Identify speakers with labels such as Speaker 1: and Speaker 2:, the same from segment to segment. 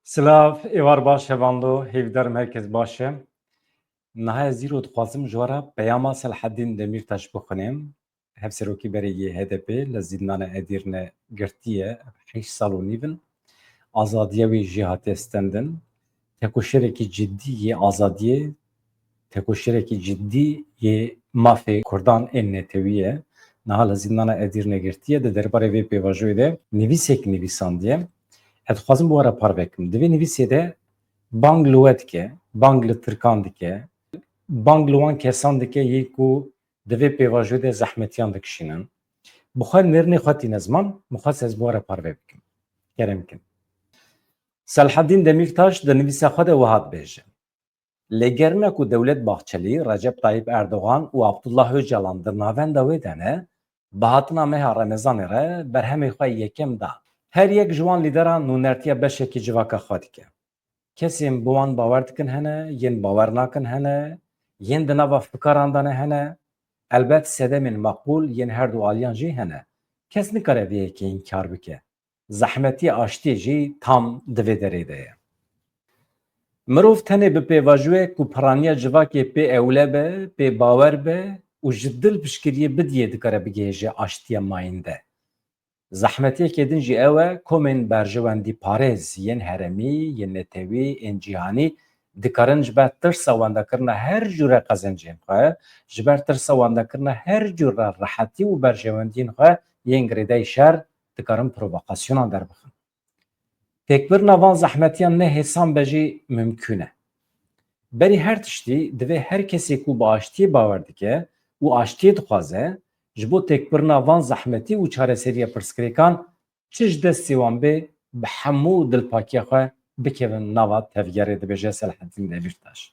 Speaker 1: Silav, êvar baş hevando, hêvderim herkes baş e. Niha zîro dixwazim ji wara peyama Selaheddîn Demirtaş bixwînim. Hevserokî berê HDP li zîndana Edirne girtiye 8 sal û nîv in. Azadiya wê jî hatiye stendin. Tekoşerekî ciddî yê azadiyê, tekoşerekî ciddî yê mafê Kurdan ên netewî ye. Niha li zîndana Edirne girtiye di derbarê vê pêvajoyê de nivîsek nivîsandiye. Ez dixwazim bi were parvekim. Di vê nivîsê de bang li we dike, bang li Tirkan dike, bang li wan kesan dike yê ku di vê pêvajoyê de zehmetiyan dikişînin. Bi xwe nêrnê xwe tîne ziman, mixwest ez bi were parve bikim. Kerem bikin. Selaheddîn Demirtaş di nivîsa xwe de wiha dibêje. Lêgerina ku Dewlet Bahçelî, Recep Tayyip Erdogan û Abdullah Öcalan di navenda wê de ne, bi hatina meha Remezanê re berhemê xwe yekem da. Her yek ji wan lîderan nûnertiya beşekî civaka xwe dike. Kesên bi wan bawer dikin hene, yên bawer nakin hene, yên di nava fikaran de ne hene, elbet sedemên meqbûl yên her du aliyan jî hene. Kes nikare vê yekê inkar bike. Zehmetiya aştiyê jî tam di vê derê de ye. Mirov tenê bi pêvajoyek û piraniya civakê pê ewle be, pê bawer be û ji dil piştgiriyê bidiyê dikare bigêje aştiya mayîn de. Zehmetiyekê din jî ew e komên berjewendî parêz yên heremî, yên netewî, ên cîhanî dikarin ji ber tirsa wendekirina her jûre qezencên xwe, ji ber tirsa wendekirina her jûre rehetî û berjewendiyên xwe yên girêdayî şer dikarin provokasyonan derbixin. Têkbirina van zehmetiyan ne hêsan be jî mümkün e. Berî her tiştî divê her kesê ku bi aştiyê bawer dike û aştiyê dixwaze ji bo têkbirina van zehmetî û çareseriya pirsgirêkan çi ji destê wan bê bi hemû dilpakiya xwe bikevin nava tevgerê dibêje Selaheddîn Demirtaş.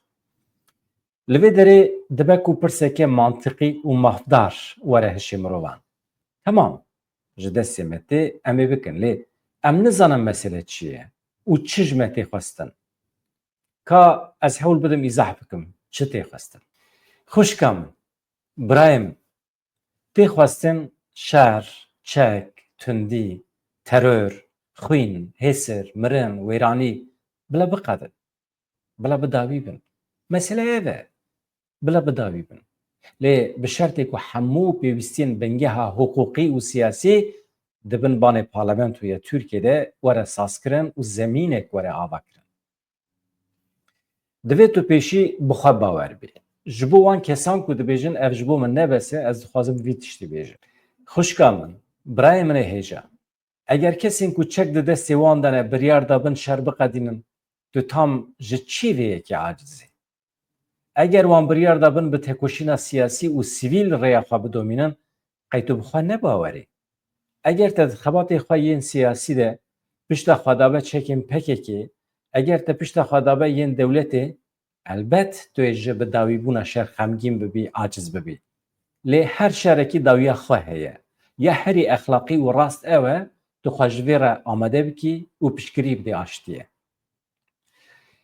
Speaker 1: Li vê derê dibe ku pirseke mantiqî û mafdar were hişê mirovan. Tamam, ji destê me tê em ê bikin lê em nizanin mesele çi ye û çi ji me tê xwestin. Ka ez hewl bidim îzah bikim çi tê xwestin. Xwişka min, birayê min, tê xwestin şer, çek, tundî, terör, xwîn, hêsir, mirin, wêranî bila biqedin, bila bidawî bin. Mesele ev e, bila bidawî bin. Lê bi şertê ku hemû pêwîstiyên bingeha hukûqî û siyasî dibin banê parlamentoya Tirkiyeyê were sazkirin û zemînek were avakirin. Divê tu pêşî bi xwe bawer bî. Ji bo wan kesan ku dibêjin ev ji bo min nebese ez dixwazim vî tiştî bêjim. Xwişka min, birayê min ê hêja. Eger kesên ku çek di destê wan de ne biryar dabin şer biqedînin, tu tam ji çi vê yekê acizî? Eger wan biryar dabin bi tekoşîna siyasî û sivîl rêya xwe bidomînin, qey tu bi xwe nebawerî. Eger te di xebatê xwe yên siyasî de pişta xwe dabe çekên pekekê, eger te pişta xwe dabe yên dewletê, elbet tu ê ji bidawîbûna şer xemgîn bibî, aciz bibî. Lê her şerekî dawiya xwe heye. Ya herî exlaqî û rast ew e, tu xwe ji vê re amade bikî û piştgirî bidî aştiyê.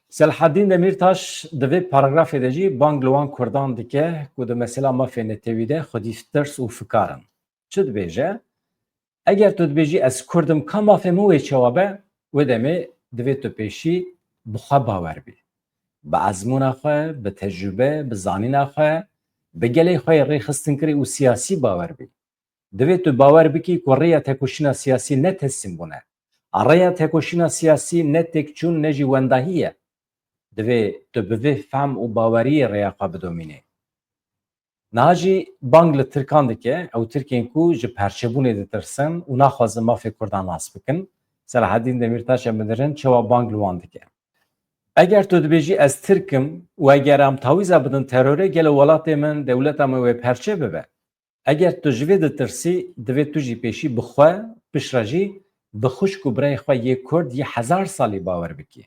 Speaker 1: Selaheddîn Demirtaş di vê paragrafê de jî bang li wan Kurdan dike ku di mesela mafê netewî de xwedî tirs û fikarin. Çi dibêje? Eger tu dibêjî ez Kurdim ka mafê min wê çawa be, wê demê divê tu pêşî bi xwe bawer bî. Bi ezmûna xwe, bi tecrübe, bi zanîna xwe, bi gelê xwe rêxistinkirí û siyasî bawer bî. Divê tu bawer bikî ku rêya tekoşîna siyasî ne teslim bûne. Rêya tekoşîna siyasî ne têkçûn ne jî wendahî ye. Divê tu bi vê fehm û baweriyê rêya xwe bidomînî. Niha jî bang li Tirkan dike, ew Tirkên ku ji perçebûnê ditirsin û naxwazin mafê Kurdan nas bikin. Selaheddîn Demirtaş em bidirin çawa bang li wan dike. Eger tu dibêjî ez Tirkim û eger em tawîza bidin terorê gelo welatê min, dewleta min wê perçe bibe. Eger tu ji vê ditirsî, divê tu jî pêşî bi xwe, piştre jî bi xwişk û birayê xwe yê Kurd yê hezar salî bawer bikî.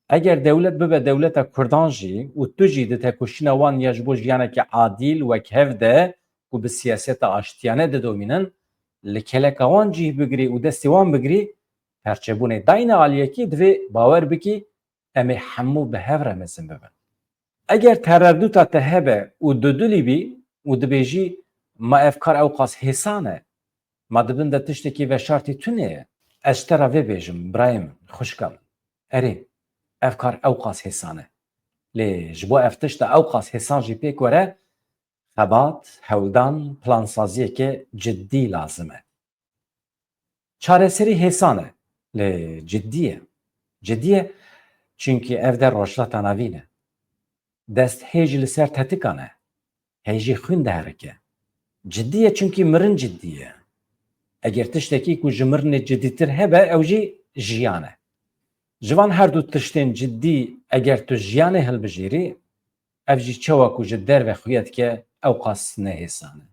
Speaker 1: Eger dewlet bibe dewleta Kurdan jî û tu jî di tekoşîna wan ya ji bo jiyanekî adîl wek hev de ku bi siyaseta aştiyane didomînin, li keleka wan cih bigirî û destê wan bigirî, perçebûnê dayîna aliyekî divê bawer bikî em ê hemû bi hev re mezin bibin. Eger tereddûta te hebe û du dilî bî û dibêjî ma ev kar ew qas hêsan e, ma dibin de tiştekî veşartî tunê ye, ez ji te re vê bêjim birayê min, xwişka min. Erê ev kar ew qas hêsan e. Lê ji bo ev tişta ew qas hêsan jî pêk were xebat, hewldan, plansaziyeke ciddî lazim e. Çareserî hêsan e lê ciddî ye. Ciddî ye çünkü ev de rojhilata navîn e. Desthê jî li ser tetikan e. Hê jî xwîn diherike. Ciddî ye çünkü mirin ciddî ye. Eger tiştekî ku ji mirinê ciddîtir hebe ew jî jiyan e. Ji van her du tiştên ciddî eger tu jiyanê hilbijêrî, ev jî çawa ku ji derve xuya dike ew qas nehêsan e.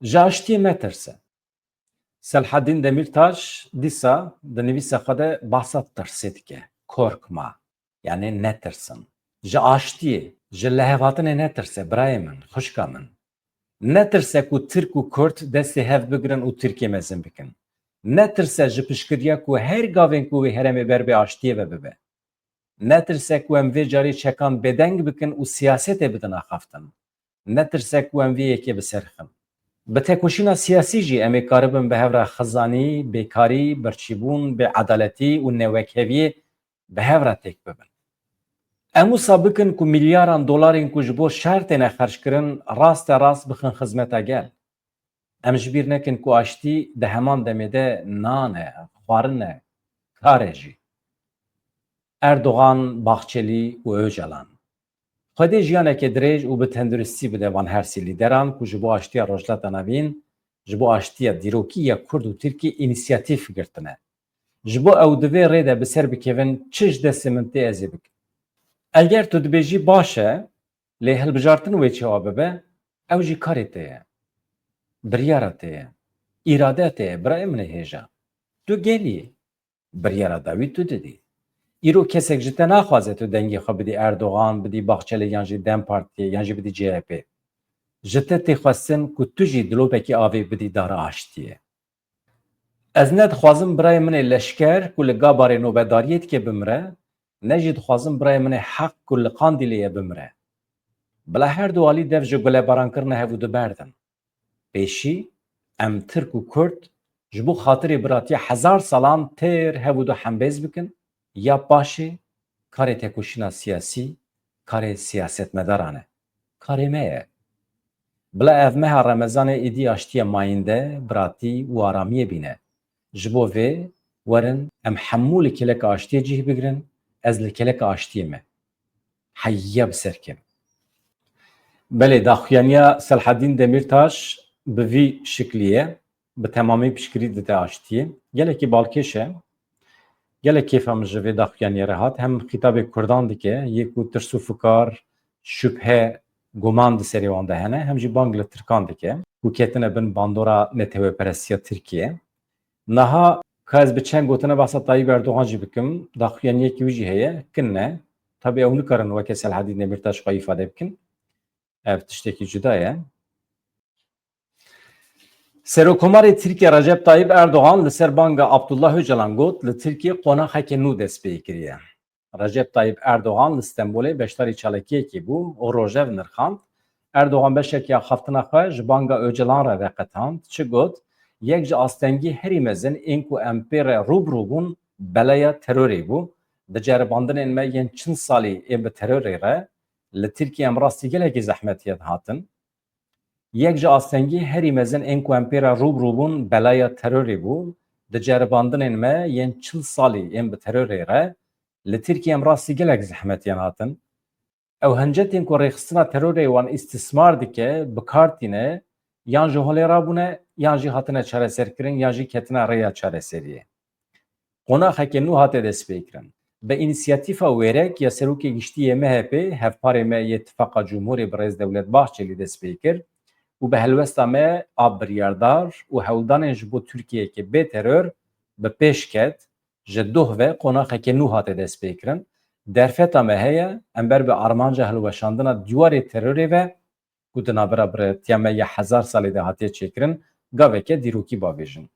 Speaker 1: Ji aştiyê metirse. Selhadîn Demirtaş dîsa di nivîsa xwe de bahsa tirsê dike. Korkma. Yani netirsin. Ji aştiyê, ji lehevhatinê netirse birayê min, xuşka min. Netirse ku Tirk û Kurd destê hev bigirin û Tirkiye mezin bikin. Netirse ji piştgiriya ku her gavên ku wê herêmê ber bê aştiyê ve bibe. Netirse ku em vê carî çekan bêdeng bikin û siyasetê bidin axaftin. Netirse ku em vê yekê biserxin. Bi têkoşîna siyasî jî em ê karibin bi hevra xizanî, bêkarî, birçîbûn, bêedaletî û newekeviyê bi hevra têk bibin. Em wisa bikin ku milyaran dolarên ku ji bo şer têne xerckirin raste rast bixin xizmeta gel. Em ji bîr nekin ku aştî di heman demê de nan e, xwarin e, kar e jî. Erdogan, Baxçelî û Öcalan. Xwedê jiyaneke dirêj û bi tenduristî bide van her sî lîderan ku ji bo aştiya rojhilata navîn, ji bo aştiya dîrokî ya Kurd û Tirkî înîsyatîv girtine. Ji bo ew divê rê de bi ser bikevin çi ji destê min tê ez ê bikim. Eger tu dibêjî baş e, lê hilbijartin wê çawa bibe, ew jî karê te ye. Biryara te ye. İrade te ye. Birayê min ê hêja. Tu gelî. Biryara dawî tu didî. Îro kesek ji te naxwaze tu dengê xwe bidî Erdogan, bidî Baxçelê yan jî Dem Partiye yan jî bidî CHP. Ji te tê xwestin ku tu jî dilopekî avê bidî dara aştiyê. Ez ne dixwazim birayê min ê leşker ku li gabarê nobedariyê dike bimire, ne jî dixwazim birayê min ê heq ku li Qandîlê bimire. Bila her du alî dev ji gulebarankirinê hev û diberdin. Pêşî em Tirk û Kurd ji bo xatirê biratiya hezar salan têr hev û du hembêz bikin, ya paşê karê têkoşîna siyasî, karê siyasetmedaran e. Karê me ye. Bila ev meha Remezanê êdî aştiya mayînde, biratî û aramiyê bîne. Ji bo vê werin em hemû li keleka aştiyê cih bigirin, ez li keleka aştiyê me. Heyya bi ser kevin. Belê daxuyaniya Selhadîn Demirtaş bi vî şiklî ye, bi temamî piştgirî dide aştiyê. Gelekî balkêş e. Gelek kêfa min ji vê daxuyaniyê re hat. Hem xîtabê Kurdan dike, yê ku tirs û fikar, şüphe, guman di serê wan de hene, hem jî bang li Tirkan dike ku ketine bin bandora netewêperestiya Tirkiye. Niha ka ez bi çend gotine behsa Tayyip Erdogan jî bikim, daxuyaniyekî wî jî heye, kin ne. Tabii ew nikarin weke Selhadîn Demirtaş xwe îfade bikin. Ev tiştekî cuda ye. Serokkomarê Tirkiye Recep Tayyip Erdogan li ser banga Abdullah Öcalan got li Tirkiye qonaxeke nû dest pê kiriye. Recep Tayyip Erdogan li Stenbolê beşdarî çalakiyekê bû û rojev nirxand. Erdogan beşekiya xeftina xwe ji banga Öcalan re veqetand. Çi got? Yek ji astengî herî mezin ên ku em pê re rûbirû bûn belaya terorê bû. Di ceribandinên me yên çin salî ên bi terorê re li Tirkiye em rastî gelekî zehmetiyê dihatin. Yek ji astengî herî mezin ên ku em pê re rûbirû bûn belaya terorê bû. Di ceribandinên me yên çil salî ên bi terorê re li Tirkiye em rastî gelek zehmetiyan hatin. Ew hincetên ku rêxistina terorê wan îstismar dike, bikartîne, yan ji holê rabûne, yan jî hatine çareserkirin, yan jî ketine rêya çareseriyê. Qonaxeke nû hate dest pê kirin. Bi înîsyatîfa wêrek ya Serokê Giştî yê MHP, hevparê me yê Tifaka Cumhurê bi Rêzdewlet Baxçelî dest pê kir û bi helwesta me a biryardar û hewldanên ji bo Tirkiyeyekê bê teror bi pêş ket, ji duh ve qonaxeke nû hate dest pê kirin. Derfeta me heye em ber bi armanca hilweşandina dîwarê terorê ve ku di navbera biratiya me ya hezar salê de hatiye çêkirin, gaveke dîrokî bavêjin.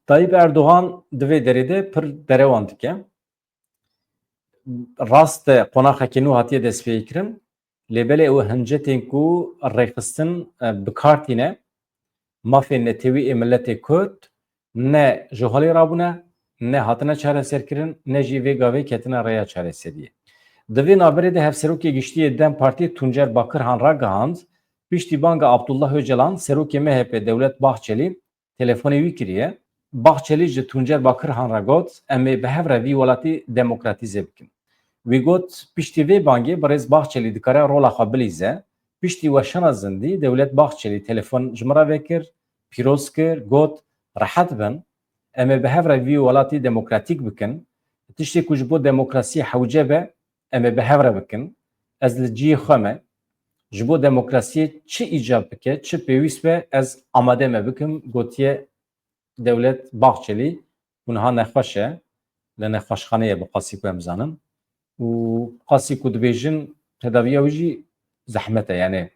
Speaker 1: Tayyip Erdogan di vê derê de pir derewan dike. Rast e qonaxeke nû hatiye dest pê kirin, lêbelê ew hincetên ku rêxistin bikartîne, mafên netewî ê milletê Kurd ne ji holê rabûne, ne hatine çareserkirin ne jî vê gavê ketine rêya çareseriyê. Di vê naberê de hevserokê giştiyê Dem Partiyê Tuncer Bakırhan ragihand piştî banga Abdullah Öcalan serokê MHP Devlet Bahçeli telefonê wî kiriye. Bahçeli ji Tuncer Bakırhan ra got em ê bi hev re vî welatî demokratîze bikin. Wî got piştî vê bangê Birêz Bahçeli dikare rola xwe bilîze. Piştî weşana zindî Devlet Bahçeli telefon ji min re vekir, pîroz kir, got rehet bin em ê bi hev re vî welatî demokratîk bikin. Tiştê ku ji bo demokrasiyê hewce be em ê bi hev re bikin. Ez li ciyê xwe me ji bo demokrasiyê çi îcab bike, çi pêwîst be ez amade me bikim gotiye Devlet Bahçeli. Hûn nexweş e li nexweşxaneyê bi qasî ku em zanin û qasî ku dibêjin tedaviya wî jî zehmet e yani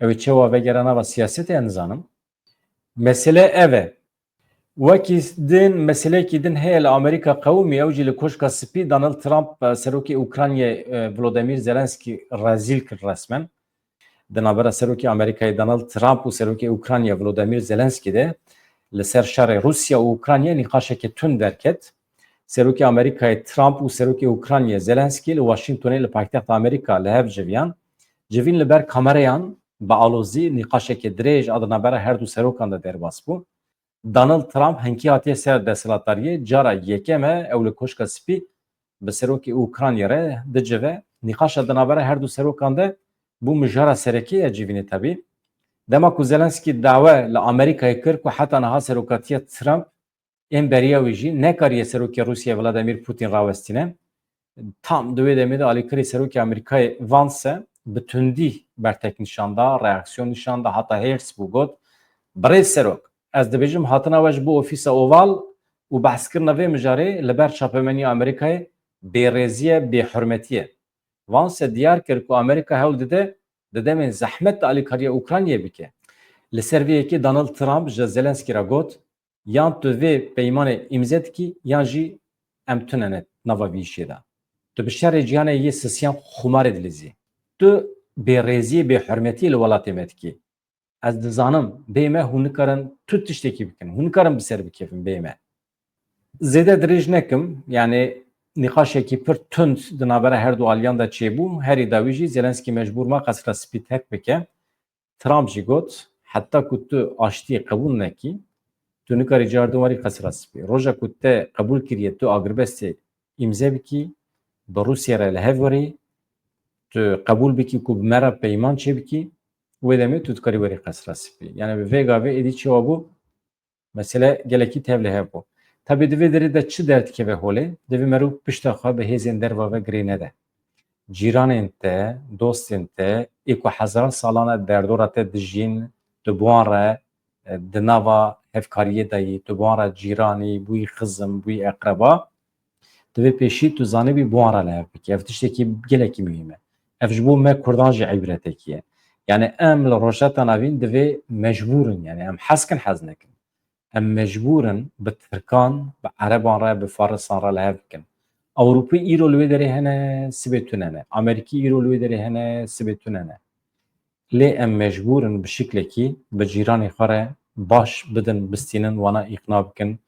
Speaker 1: ew ê çawa vegera nava siyasetê ez nizanim. Mesele ev e. Wekî din meselekî din heye li Amerîka qewmî ew jî li koşka spî Donald Trump serokê Ukraynayê Volodymyr Zelenskî rezîl kir resmen. Di navbera serokê Amerîkayê Donald Trump û serokê Ukrayna Volodymyr Zelenskî de li ser şerê Rusya û Ukraynayê nîqaşekê tund derket. Serokê Amerîkayê Trump û serokê Ukraynayê Zelenskî li Washingtonê li paytexta Amerîka li hev civiyan. Civîn li ber kamereyan bi alozî nîqaşekê dirêj a di navbera her du serokan de derbas bû. Donald Trump henkî hatiye ser desthilatdariyê cara yekem e ew li koşka spî bi serokê Ukrayna re dicive. Nîqaşa di navbera her du serokan de bû mijara serekê ya civînê tevî. Dema ku Zelenskî dawe li Amerîkayê kir ku heta niha serokatiya Trump ên beriya wî jî nekariye serokê Rusya Vladimir Putin rawestîne. Tam di wê demê de alîkarî serokê Amerîkayê Vance bi tundî bertek nîşanda, reaksiyon nîşanda heta hêrs bû got birêz serok ez dibêjim hatina we ji bo ofîsa oval û behskirina vê mijarê li ber çapemeniya Amerîkayê bêrêziye bêhurmetiye. Vance diyar kir ku Amerîka hewl dide di demên zehmet de alîkariya Ukraynayê bike. Li ser vê yekê Donald Trump ji Zelenskî ra got yan tu vê peymanê îmze dikî yan jî em tunene nava vî işê de. Tu bi şerê ciyanê yê sisiyan xumarê dilîzî. Tu bêrêziyê bêhurmetiyê li welatê me dikî. Ez dizanim bê me hûn nikarin tu tiştekî bikin. Hûn nikarin bi ser bikevin bê me. Zêde dirêj nekim yani nîqaşekî pir tund di navbera her du aliyan de çêbû herî dawî jî Zelenskî mecbûr ma qesra spî tek bike. Trump jî got heta ku tu aştiyê qebûl nekî tu nikarî carî warî qesra spî. Roja ku te qebûl kiriye tu agirbestê îmze bikî bi Rusya re li hev werî tu qebûl bikî ku bi me re peyman çê bikî wê demê tu dikarî werî qesra spî. Yani bi vê gavê êdî çawa bû mesele gelekî tev li hev bû. Tabii di vê derê de çi derdikeve holê divê merû pişta xwe bi hêzên derva ve girê nede. Cîranên te, dostên te ê ku hezar salan e derdora te dijîn tu bi wan re di nava hevkariyê de yî tu bi wan re cîranî bûyî xizim bûyî eqreba divê pêşî tu zanibî bi wan re li hev bikî. Ev tiştekî gelekî mühîm e. Ev ji bo me Kurdan jî ibretekî ye. Yani em li rojeta navîn divê mecbûrin yani em hezkin hez nekin. Em mecbûrin bi Tirkan, bi Ereban re, bi Farisan re li hev bikin. Ewropî îro li wê derê hene, sibê tunene. Amerîkî îro li wê derê hene, sibê tunene. Lê em mecbûrin bi şiklekî bi cîranê xwe re baş bidin, bistînin, wana îqna bikin.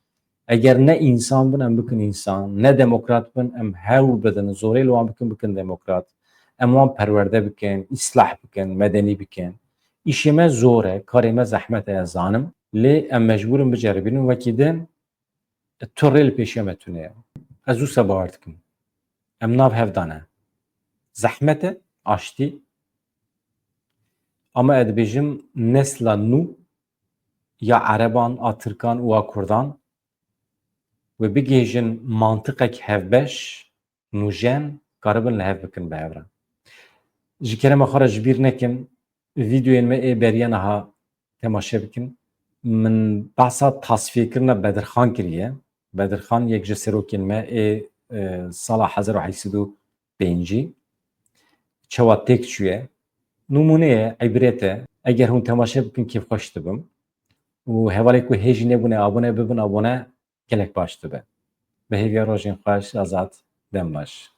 Speaker 1: Eger ne însan bin em bikin însan, ne demokrat bin em hewl bidin, zorê li wan bikin bikin demokrat. Em wan perwerde bikin, îslah bikin, medenî bikin. İşê me zor e, karê me zehmet e ez zanim. Lê em mecbûrin biceribînin wekî din tu rê li pêşiya me tune. Ez wisa bawer dikim. Em nav hevdane. Zehmet e, aştî ama ez dibêjim nesla nû ya Ereban, a Tirkan û a Kurdan ve bigêjin mantiqek hevbeş nûjen karibin li hev bikin bi hev re. Ji kerema xwe re ji bîr nekin vîdyoyên me ê beriya niha temaşe bikin. Min behsa tasfiyekirina Bedirxan kiriye. Bedirxan yek ji serokên me ê sala 1805 çawa têk çûye. Numune ye, ibret e. Eger hûn temaşe bikin kêfxweş dibim. û hevalê ku hêjî nebûne abone bibin abone gelek baş dibe. Bi hêviya rojên xweş azad dem baş.